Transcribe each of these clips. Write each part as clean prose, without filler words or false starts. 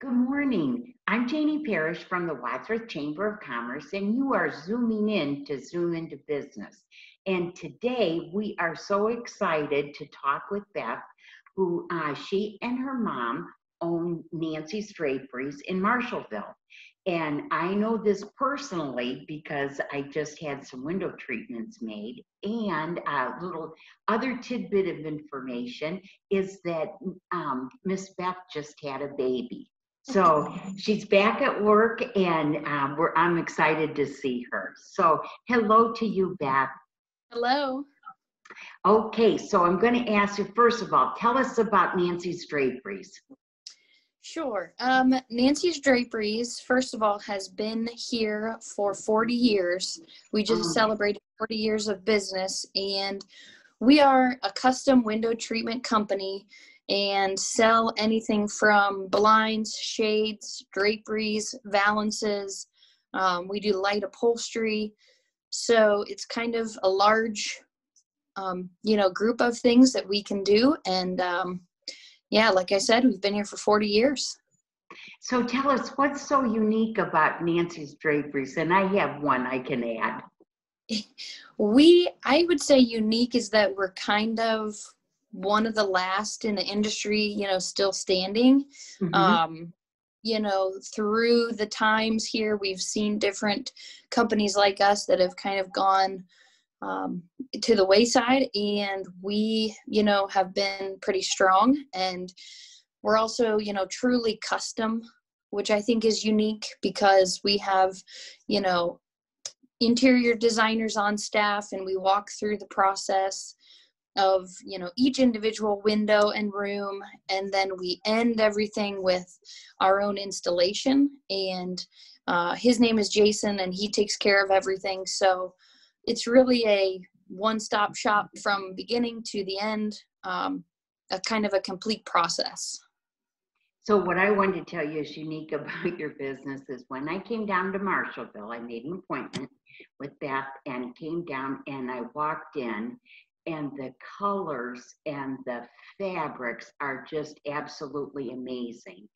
Good morning. I'm Janie Parrish from the Wadsworth Chamber of Commerce, and you are zooming in to Zoom into Business. And today we are so excited to talk with Beth, who she and her mom own Nancy's Draperies in Marshallville. And I know this personally because I just had some window treatments made. And a little other tidbit of information is that Miss Beth just had a baby. So she's back at work, and I'm excited to see her. So hello to you, Beth. Hello. Okay, so I'm going to ask you, first of all, tell us about Nancy's Draperies. Sure. Nancy's Draperies, first of all, has been here for 40 years. We just celebrated 40 years of business, and we are a custom window treatment company and sell anything from blinds, shades, draperies, valances. We do light upholstery. So it's kind of a large, group of things that we can do. And yeah, like I said, we've been here for 40 years. So tell us, what's so unique about Nancy's Draperies? And I have one I can add. I would say unique is that we're kind of one of the last in the industry, still standing. Mm-hmm. Through the times here, we've seen different companies like us that have kind of gone to the wayside, and we, have been pretty strong. And we're also, truly custom, which I think is unique because we have, interior designers on staff, and we walk through the process of each individual window and room, and then we end everything with our own installation. And his name is Jason, and he takes care of everything. So it's really a one-stop shop from beginning to the end, a kind of a complete process. So what I wanted to tell you is unique about your business is when I came down to Marshallville, I made an appointment with Beth and came down, and I walked in, and the colors and the fabrics are just absolutely amazing.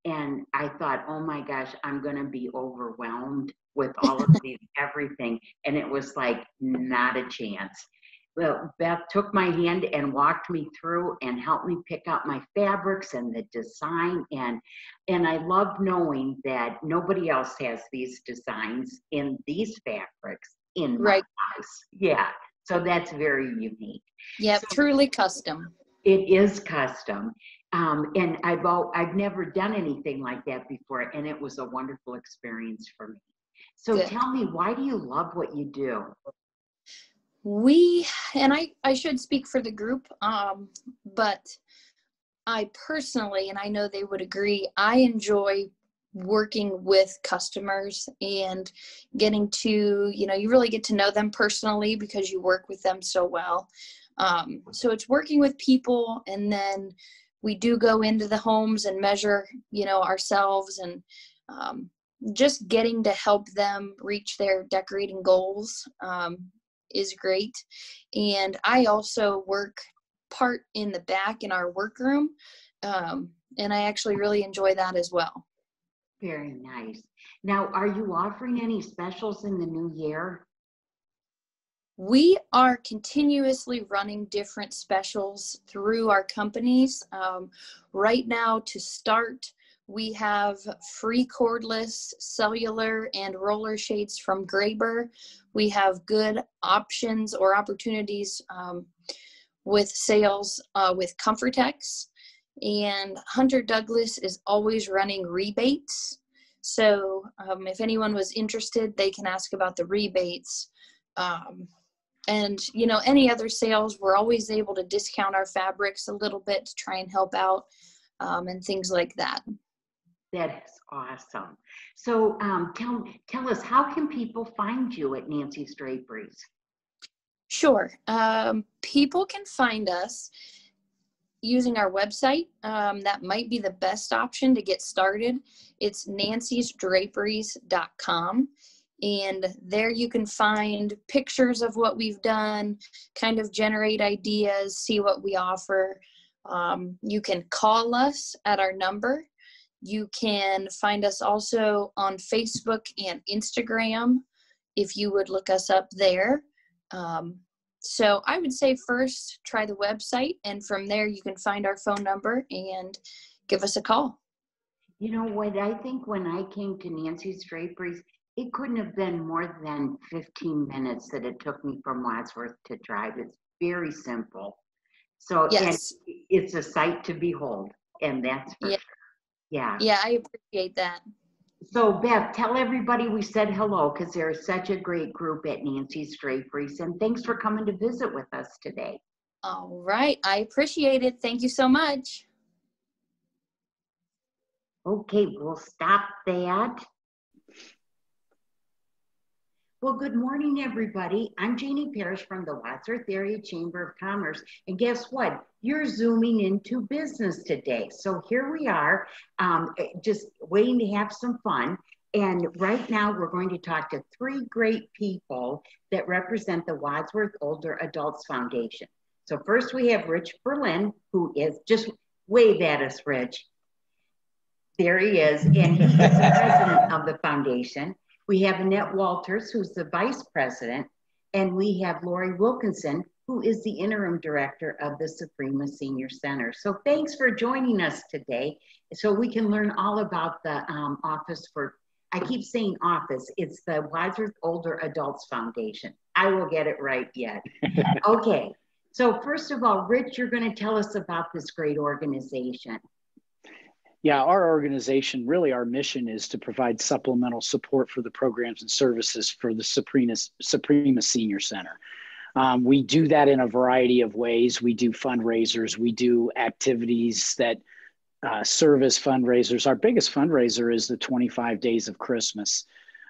And I thought, oh my gosh, I'm going to be overwhelmed with all of these, everything. And it was like, not a chance. Well, Beth took my hand and walked me through and helped me pick out my fabrics and the design. And I love knowing that nobody else has these designs in these fabrics in my house. Yeah. So that's very unique. Yep, so, truly custom. It is custom. And I've never done anything like that before, and it was a wonderful experience for me. So Good. Tell me, why do you love what you do? I should speak for the group, but I personally, and I know they would agree, I enjoy working with customers and getting to, you really get to know them personally because you work with them so well. So it's working with people, and then we do go into the homes and measure, ourselves, and just getting to help them reach their decorating goals is great. And I also work part in the back in our workroom, and I actually really enjoy that as well. Very nice. Now, are you offering any specials in the new year? We are continuously running different specials through our companies. Right now, to start, we have free cordless, cellular, and roller shades from Graber. We have good options or opportunities with sales with Comfortex. And Hunter Douglas is always running rebates. So if anyone was interested, they can ask about the rebates. And, any other sales, we're always able to discount our fabrics a little bit to try and help out and things like that. That is awesome. So tell us, how can people find you at Nancy's Draperies? Sure. People can find us using our website. That might be the best option to get started. It's nancysdraperies.com. And there you can find pictures of what we've done, kind of generate ideas, see what we offer. You can call us at our number. You can find us also on Facebook and Instagram if you would look us up there. So I would say first try the website, and from there you can find our phone number and give us a call. You know what, I think when I came to Nancy's Draperies, it couldn't have been more than 15 minutes that it took me from Wadsworth to drive. It's very simple. So, and Yes. it's a sight to behold, and that's for Yeah. sure. Yeah. Yeah, I appreciate that. So Beth, tell everybody we said hello, because they're such a great group at Nancy's Draperies, and thanks for coming to visit with us today. All right, I appreciate it. Thank you so much. Okay, we'll stop that. Well, good morning, everybody. I'm Janie Parrish from the Wadsworth Area Chamber of Commerce. And guess what? You're zooming into business today. So here we are, just waiting to have some fun. And right now we're going to talk to three great people that represent the Wadsworth Older Adults Foundation. So first we have Rich Berlin, who is, just wave at us, Rich. There he is, and he is the president of the foundation. We have Annette Walters, who's the vice president, and we have Lori Wilkinson, who is the interim director of the Suprema Senior Center. So thanks for joining us today, so we can learn all about the office for, I keep saying office, it's the Wadsworth Older Adults Foundation. I will get it right yet. Okay, so first of all, Rich, you're going to tell us about this great organization. Yeah, our organization, really our mission is to provide supplemental support for the programs and services for the Suprema Senior Center. We do that in a variety of ways. We do fundraisers, we do activities that serve as fundraisers. Our biggest fundraiser is the 25 Days of Christmas.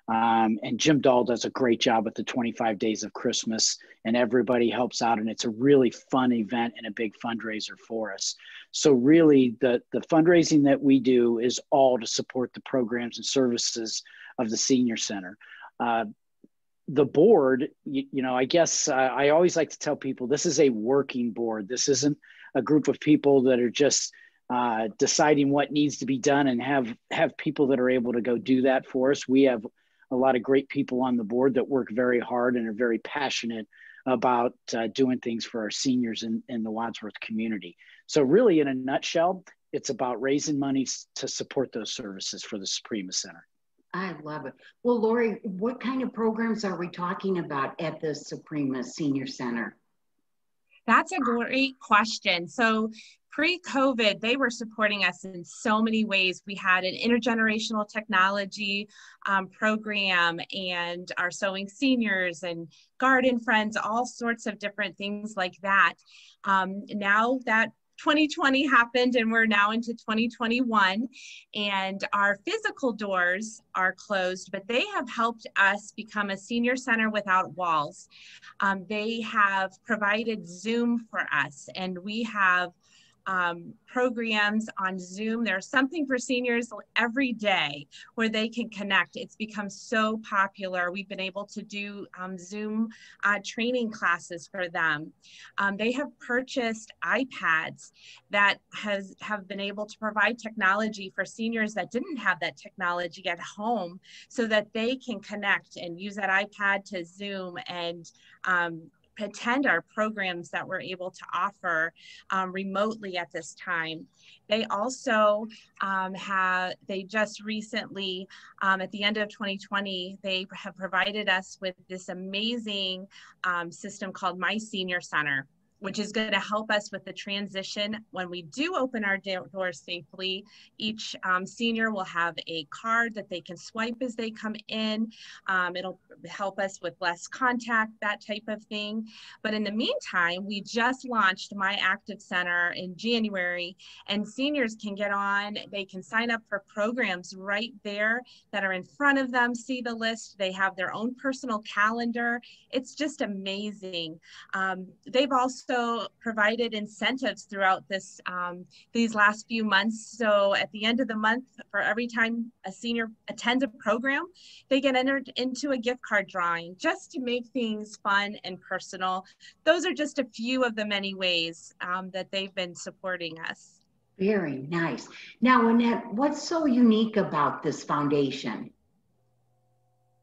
And Jim Dahl does a great job with the 25 Days of Christmas, and everybody helps out, and it's a really fun event and a big fundraiser for us. So really the fundraising that we do is all to support the programs and services of the Senior Center. The board, you know, I guess I always like to tell people this is a working board. This isn't a group of people that are just deciding what needs to be done and have people that are able to go do that for us. We have a lot of great people on the board that work very hard and are very passionate about doing things for our seniors in the Wadsworth community. So really, in a nutshell, it's about raising money to support those services for the Suprema Center. I love it. Well, Lori, what kind of programs are we talking about at the Suprema Senior Center? That's a great question. So pre-COVID, they were supporting us in so many ways. We had an intergenerational technology program, and our Sewing Seniors and Garden Friends, all sorts of different things like that. Now that 2020 happened and we're now into 2021, and our physical doors are closed, but they have helped us become a senior center without walls. They have provided Zoom for us, and we have programs on Zoom. There's something for seniors every day where they can connect. It's become so popular. We've been able to do Zoom training classes for them. They have purchased iPads that have been able to provide technology for seniors that didn't have that technology at home, so that they can connect and use that iPad to Zoom and attend our programs that we're able to offer remotely at this time. They also they just recently, at the end of 2020, they have provided us with this amazing system called My Senior Center, which is going to help us with the transition. When we do open our doors safely, each senior will have a card that they can swipe as they come in. It'll help us with less contact, that type of thing. But in the meantime, we just launched My Active Center in January, and seniors can get on, they can sign up for programs right there that are in front of them, see the list. They have their own personal calendar. It's just amazing. They've also provided incentives throughout these last few months. So at the end of the month, for every time a senior attends a program, they get entered into a gift card drawing, just to make things fun and personal. Those are just a few of the many ways that they've been supporting us. Very nice. Now, Annette, what's so unique about this foundation?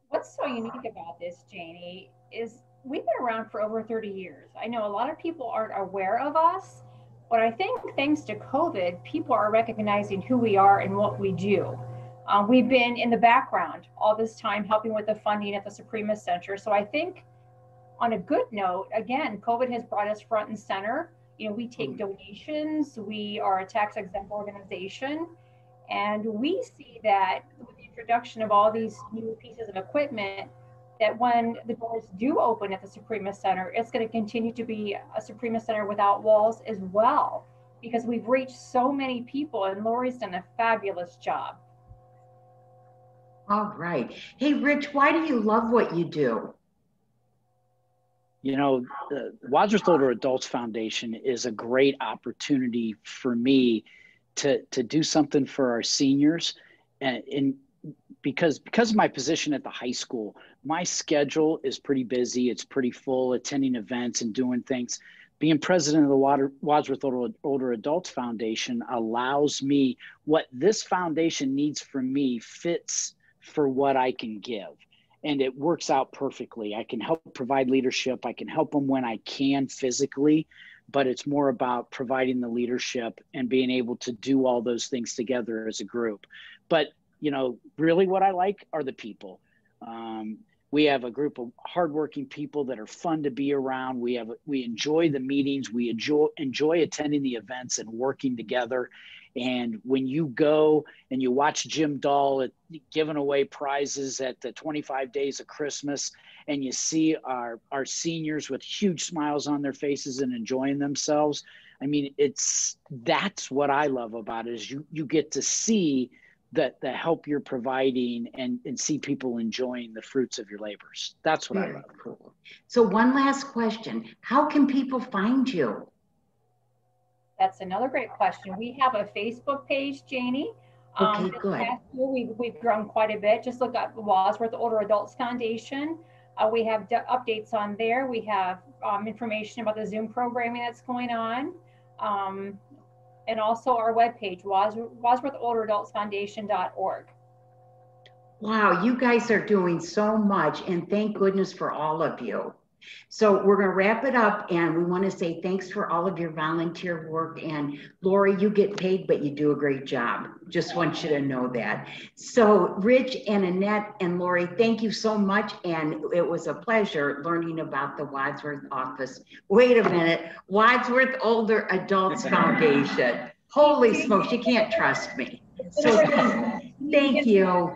What's so unique about this, Janie, is we've been around for over 30 years. I know a lot of people aren't aware of us, but I think thanks to COVID, people are recognizing who we are and what we do. We've been in the background all this time helping with the funding at the Suprema Center. So I think on a good note, again, COVID has brought us front and center. You know, we take donations, we are a tax exempt organization, and we see that with the introduction of all these new pieces of equipment, that when the doors do open at the Suprema Center, it's going to continue to be a Suprema Center without walls as well, because we've reached so many people, and Lori's done a fabulous job. All right. Hey, Rich, why do you love what you do? You know, the Wadsworth Older Adults Foundation is a great opportunity for me to do something for our seniors. And because of my position at the high school, my schedule is pretty busy. It's pretty full, attending events and doing things. Being president of the Wadsworth Older Adults Foundation allows me, what this foundation needs from me fits for what I can give. And it works out perfectly. I can help provide leadership. I can help them when I can physically, but it's more about providing the leadership and being able to do all those things together as a group. But, you know, really what I like are the people. We have a group of hardworking people that are fun to be around. We enjoy the meetings. We enjoy attending the events and working together. And when you go and you watch Jim Dahl giving away prizes at the 25 Days of Christmas, and you see our seniors with huge smiles on their faces and enjoying themselves, I mean, that's what I love about it, is you get to see the help you're providing and see people enjoying the fruits of your labors. That's what I love. Cool. So one last question. How can people find you? That's another great question. We have a Facebook page, Janie. Okay, good. We've grown quite a bit. Just look up the Wadsworth Older Adults Foundation. We have updates on there. We have information about the Zoom programming that's going on. And also our webpage, wadswortholderadultsfoundation.org. Wow, you guys are doing so much, and thank goodness for all of you. So we're going to wrap it up, and we want to say thanks for all of your volunteer work. And Lori, you get paid, but you do a great job. Just want you to know that. So Rich and Annette and Lori, thank you so much. And it was a pleasure learning about the Wadsworth office. Wait a minute, Wadsworth Older Adults Foundation. Holy smokes, you can't trust me. So thank you.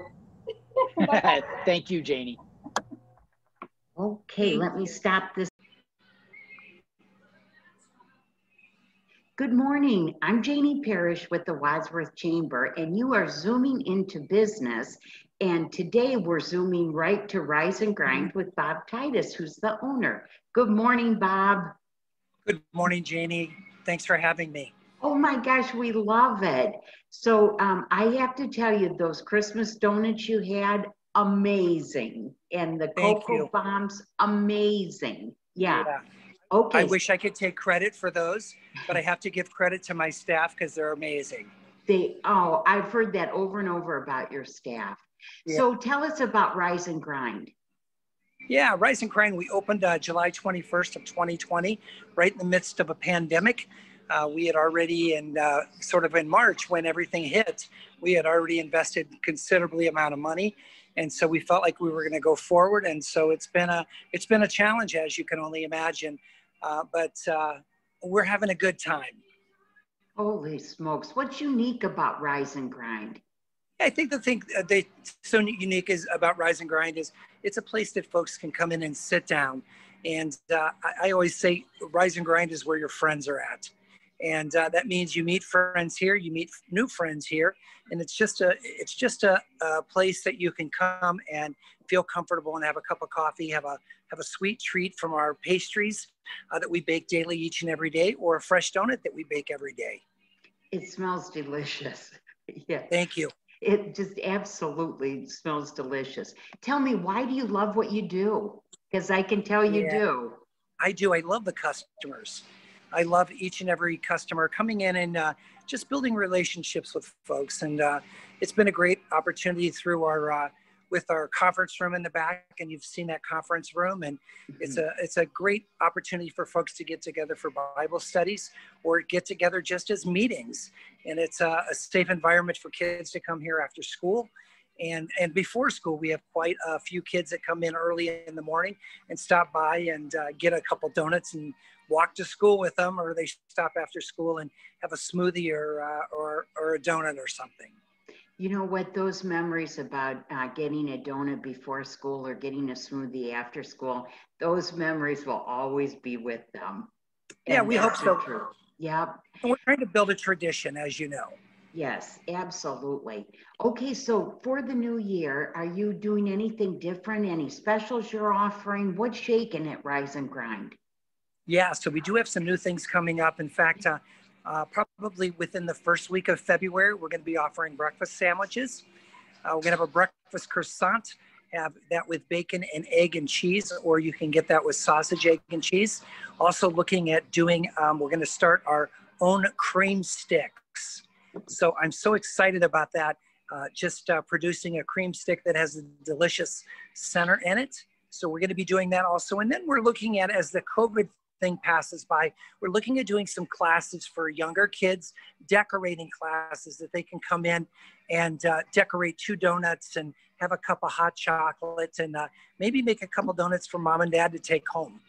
Thank you, Janie. Okay, let me stop this. Good morning. I'm Janie Parrish with the Wadsworth Chamber, and you are zooming into business. And today we're zooming right to Rise and Grind with Bob Titus, who's the owner. Good morning, Bob. Good morning, Janie. Thanks for having me. Oh my gosh, we love it. So I have to tell you, those Christmas donuts you had, amazing. And the cocoa bombs, amazing. Yeah. Okay. I wish I could take credit for those, but I have to give credit to my staff because they're amazing. I've heard that over and over about your staff. Yeah. So tell us about Rise and Grind. Yeah, Rise and Grind, we opened July 21st of 2020, right in the midst of a pandemic. We had already, sort of in March when everything hit, we had already invested considerably amount of money. And so we felt like we were going to go forward. And so it's been a challenge, as you can only imagine, but we're having a good time. Holy smokes. What's unique about Rise and Grind? I think the thing that's so unique about Rise and Grind is it's a place that folks can come in and sit down. And I always say Rise and Grind is where your friends are at. And that means you meet friends here, you meet new friends here, and it's just a place that you can come and feel comfortable and have a cup of coffee, have a sweet treat from our pastries that we bake daily, each and every day, or a fresh donut that we bake every day. It smells delicious. Yeah. Thank you. It just absolutely smells delicious. Tell me, why do you love what you do? Because I can tell you do. I do. I love the customers. I love each and every customer coming in and just building relationships with folks. And it's been a great opportunity through our with our conference room in the back, and you've seen that conference room, and it's a great opportunity for folks to get together for Bible studies or get together just as meetings. And it's a safe environment for kids to come here after school. And before school, we have quite a few kids that come in early in the morning and stop by and get a couple donuts and walk to school with them, or they stop after school and have a smoothie or a donut or something. You know what, those memories about getting a donut before school or getting a smoothie after school, those memories will always be with them. Yeah, And we hope so. true. Yeah. And we're trying to build a tradition, as you know. Yes, absolutely. Okay, so for the new year, are you doing anything different? Any specials you're offering? What's shaking at Rise and Grind? Yeah, so we do have some new things coming up. In fact, probably within the first week of February, we're going to be offering breakfast sandwiches. We're going to have a breakfast croissant, have that with bacon and egg and cheese, or you can get that with sausage, egg, and cheese. Also looking at doing, we're going to start our own cream sticks. So I'm so excited about that. Just producing a cream stick that has a delicious center in it. So we're going to be doing that also. And then we're looking at, as the COVID thing passes by, we're looking at doing some classes for younger kids, decorating classes that they can come in and decorate 2 donuts and have a cup of hot chocolate and maybe make a couple donuts for mom and dad to take home.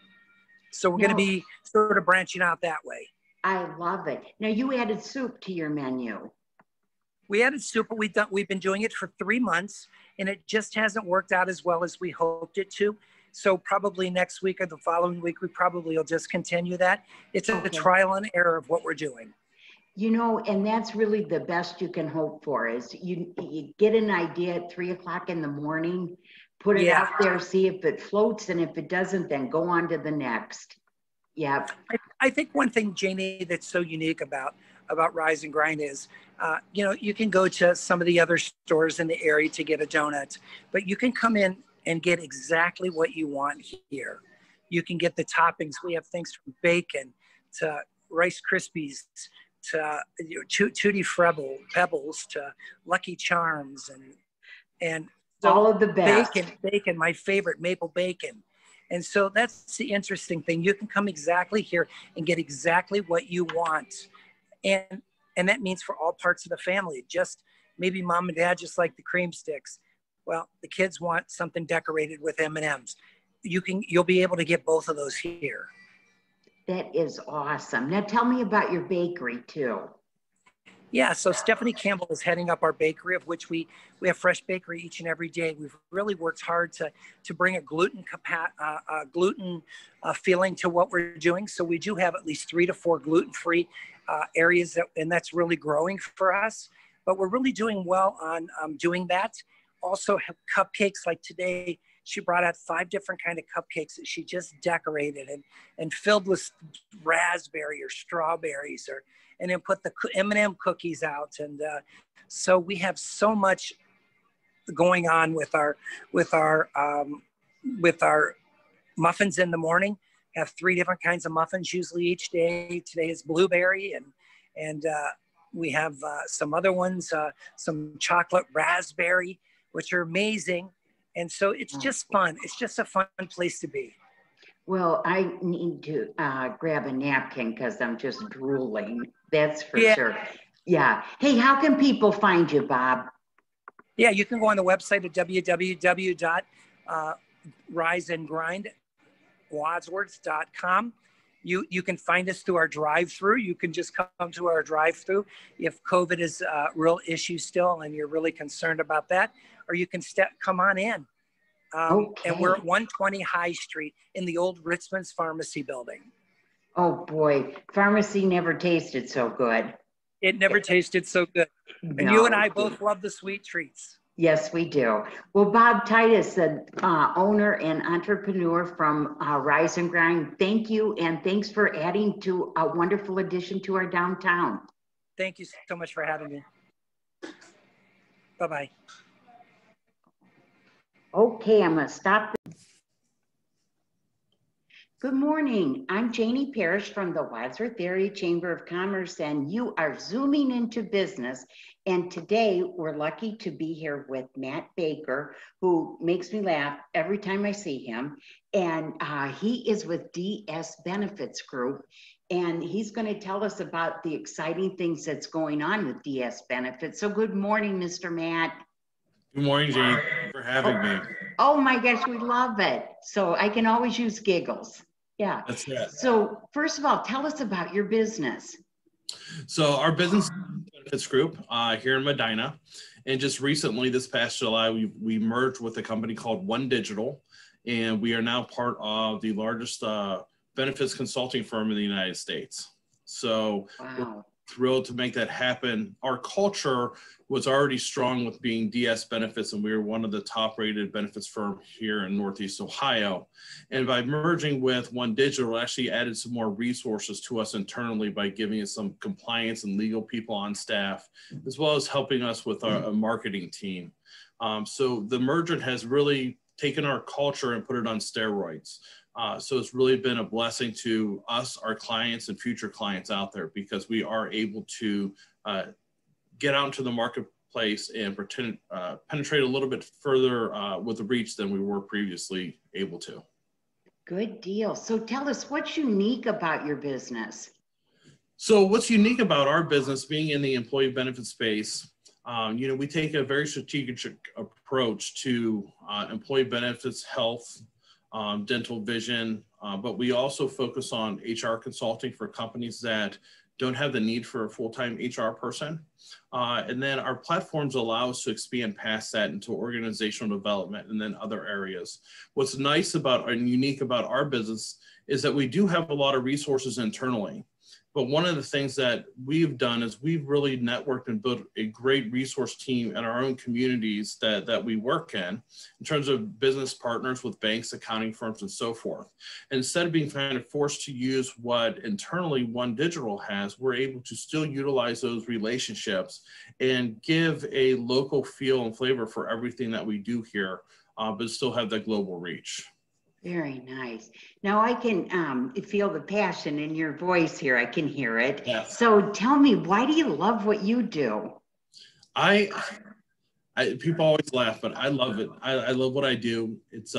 So we're going to be sort of branching out that way. I love it. Now, you added soup to your menu. We added soup, but we've been doing it for 3 months, and it just hasn't worked out as well as we hoped it to. So probably next week or the following week, we probably will just continue that. It's a trial and error of what we're doing. You know, and that's really the best you can hope for, is you get an idea at 3 o'clock in the morning, put it out there, see if it floats, and if it doesn't, then go on to the next. Yeah. I think one thing, Janie, that's so unique about Rise and Grind is, you know, you can go to some of the other stores in the area to get a donut, but you can come in and get exactly what you want here. You can get the toppings. We have things from bacon to Rice Krispies to Tutti Pebbles to Lucky Charms and so all of the best. Bacon, my favorite, maple bacon. And so that's the interesting thing. You can come exactly here and get exactly what you want. And that means for all parts of the family. Just maybe mom and dad just like the cream sticks. Well, the kids want something decorated with M&Ms. You'll be able to get both of those here. That is awesome. Now tell me about your bakery too. Yeah, so Stephanie Campbell is heading up our bakery, of which we have fresh bakery each and every day. We've really worked hard to bring a gluten feeling to what we're doing. So we do have at least 3 to 4 gluten-free areas, and that's really growing for us. But we're really doing well on doing that. Also have cupcakes. Like today, she brought out 5 different kind of cupcakes that she just decorated and filled with raspberry or strawberries, and then put the M&M cookies out. And so we have so much going on with our muffins in the morning. Have 3 different kinds of muffins usually each day. Today is blueberry, and we have some other ones, some chocolate raspberry, which are amazing. And so it's just fun. It's just a fun place to be. Well, I need to grab a napkin because I'm just drooling. That's for sure. Yeah. Hey, how can people find you, Bob? Yeah, you can go on the website at www.riseandgrindwadsworth.com. You can find us through our drive-through. You can just come to our drive-through if COVID is a real issue still and you're really concerned about that, or you can come on in. And we're at 120 High Street in the old Ritzman's Pharmacy building. Oh boy, pharmacy never tasted so good. It never tasted so good. And you and I both love the sweet treats. Yes, we do. Well, Bob Titus, the owner and entrepreneur from Rise and Grind, thank you, and thanks for adding to a wonderful addition to our downtown. Thank you so much for having me. Bye-bye. Okay, I'm going to stop. Good morning. I'm Janie Parrish from the Wadsworth Area Chamber of Commerce, and you are zooming into business. And today we're lucky to be here with Matt Baker, who makes me laugh every time I see him. And he is with DS Benefits Group, and he's going to tell us about the exciting things that's going on with DS Benefits. So good morning, Mr. Matt. Good morning, Jane. Thank you for having me. Oh my gosh, we love it. So I can always use giggles. Yeah. That's it. So first of all, tell us about your business. So our business benefits group here in Medina, and just recently this past July, we merged with a company called One Digital, and we are now part of the largest benefits consulting firm in the United States. So Wow. Thrilled to make that happen. Our culture was already strong with being DS Benefits, and we were one of the top rated benefits firm here in Northeast Ohio. And by merging with One Digital, it actually added some more resources to us internally by giving us some compliance and legal people on staff, as well as helping us with our marketing team. So the merger has really taken our culture and put it on steroids. So it's really been a blessing to us, our clients, and future clients out there, because we are able to get out into the marketplace and penetrate a little bit further with the reach than we were previously able to. Good deal. So tell us what's unique about your business. So what's unique about our business being in the employee benefit space, we take a very strategic approach to employee benefits, health, dental, vision, but we also focus on HR consulting for companies that don't have the need for a full-time HR person. And then our platforms allow us to expand past that into organizational development and then other areas. What's nice about and unique about our business is that we do have a lot of resources internally. But one of the things that we've done is we've really networked and built a great resource team in our own communities that we work in terms of business partners with banks, accounting firms, and so forth. And instead of being kind of forced to use what internally One Digital has, we're able to still utilize those relationships and give a local feel and flavor for everything that we do here, but still have that global reach. Very nice. Now I can feel the passion in your voice here. I can hear it. Yes. So tell me, why do you love what you do? People always laugh, but I love it. I love what I do. It's,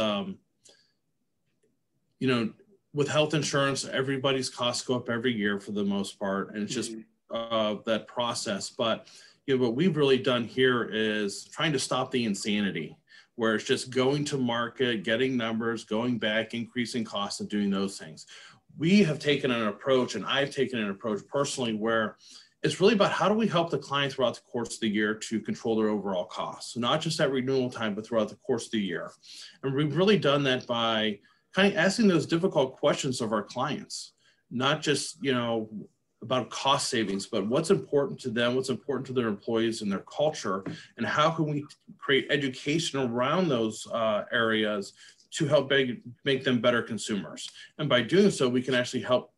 with health insurance, everybody's costs go up every year for the most part. And it's just that process. But what we've really done here is trying to stop the insanity, where it's just going to market, getting numbers, going back, increasing costs, and doing those things. We have taken an approach, and I've taken an approach personally, where it's really about how do we help the client throughout the course of the year to control their overall costs. So not just at renewal time, but throughout the course of the year. And we've really done that by kind of asking those difficult questions of our clients, not just, about cost savings, but what's important to them, what's important to their employees and their culture, and how can we create education around those areas to help make them better consumers. And by doing so, we can actually help,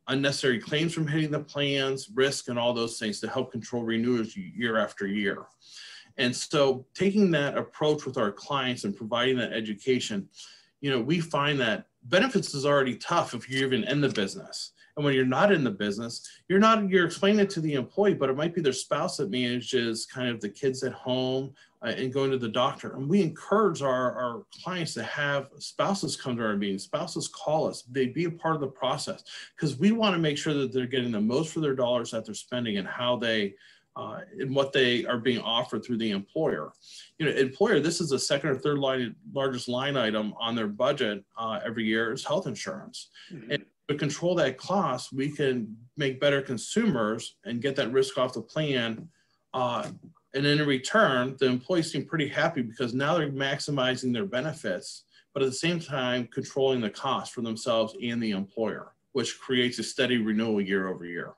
unnecessary claims from hitting the plans, risk, and all those things to help control renewals year after year. And so taking that approach with our clients and providing that education, we find that benefits is already tough if you're even in the business. And when you're not in the business, you're explaining it to the employee, but it might be their spouse that manages kind of the kids at home and going to the doctor. And we encourage our clients to have spouses come to our meetings. Spouses call us. They be a part of the process, because we want to make sure that they're getting the most for their dollars that they're spending and how they and what they are being offered through the employer. Employer, this is the second or third largest line item on their budget every year is health insurance. Mm-hmm. And to control that cost, we can make better consumers and get that risk off the plan. And in return, the employees seem pretty happy because now they're maximizing their benefits, but at the same time, controlling the cost for themselves and the employer, which creates a steady renewal year over year.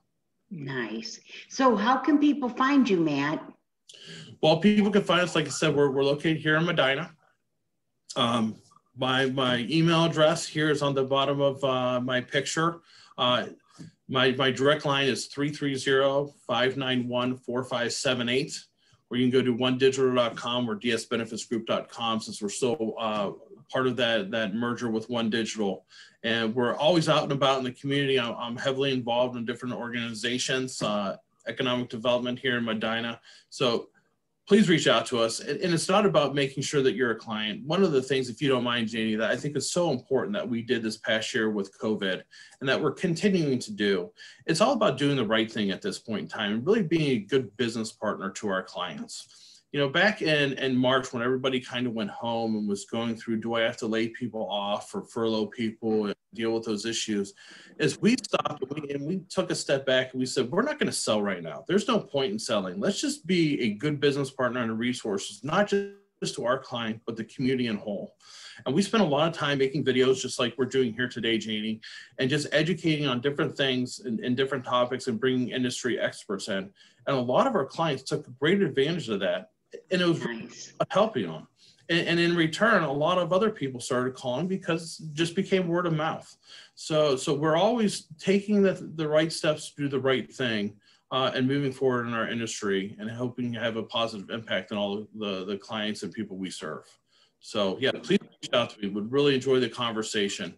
Nice. So how can people find you, Matt? Well, people can find us, like I said, we're located here in Medina. My email address here is on the bottom of my picture. My direct line is 330-591-4578, or you can go to onedigital.com or dsbenefitsgroup.com, since we're still part of that merger with One Digital. And we're always out and about in the community. I'm heavily involved in different organizations, economic development here in Medina. So please reach out to us. And it's not about making sure that you're a client. One of the things, if you don't mind, Janie, that I think is so important that we did this past year with COVID and that we're continuing to do, it's all about doing the right thing at this point in time and really being a good business partner to our clients. You know, back in March, when everybody kind of went home and was going through, do I have to lay people off or furlough people and deal with those issues, is we stopped and we took a step back and we said, we're not going to sell right now. There's no point in selling. Let's just be a good business partner and a resource, not just to our client, but the community in whole. And we spent a lot of time making videos just like we're doing here today, Janie, and just educating on different things and different topics and bringing industry experts in. And a lot of our clients took great advantage of that. And it was Nice. helping them. And in return, a lot of other people started calling because it just became word of mouth. So we're always taking the right steps to do the right thing and moving forward in our industry and hoping to have a positive impact on all the clients and people we serve. So yeah, please reach out to me. Would really enjoy the conversation.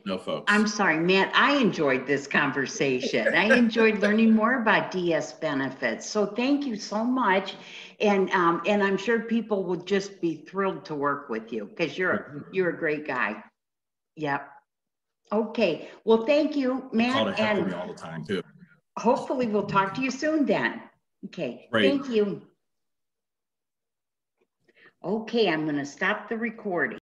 No, folks. I'm sorry, Matt, I enjoyed this conversation. I enjoyed learning more about DS benefits. So thank you so much. And I'm sure people will just be thrilled to work with you because you're a great guy. Yep. Okay. Well, thank you, Matt. And me all the time too. Hopefully we'll talk to you soon then. Okay. Great. Thank you. Okay, I'm going to stop the recording.